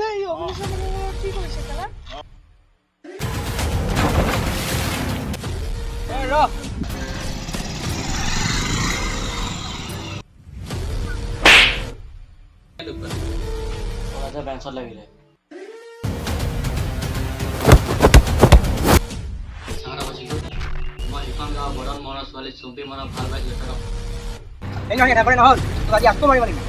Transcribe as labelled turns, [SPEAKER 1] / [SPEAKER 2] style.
[SPEAKER 1] এই অভিনেতা মানে কি কৰিছে তালা
[SPEAKER 2] এই ৰ
[SPEAKER 3] ওলাতে বেঞ্চত লাগিলে মই সিখন গাঁৱৰ বৰণ মনৰ ছোৱালী চুম্পী মনৰ ভাল পাইছোঁ
[SPEAKER 2] এই নহয় এটা কৰে নহ'ল তোক আজি আকৌ মাৰিব লাগিব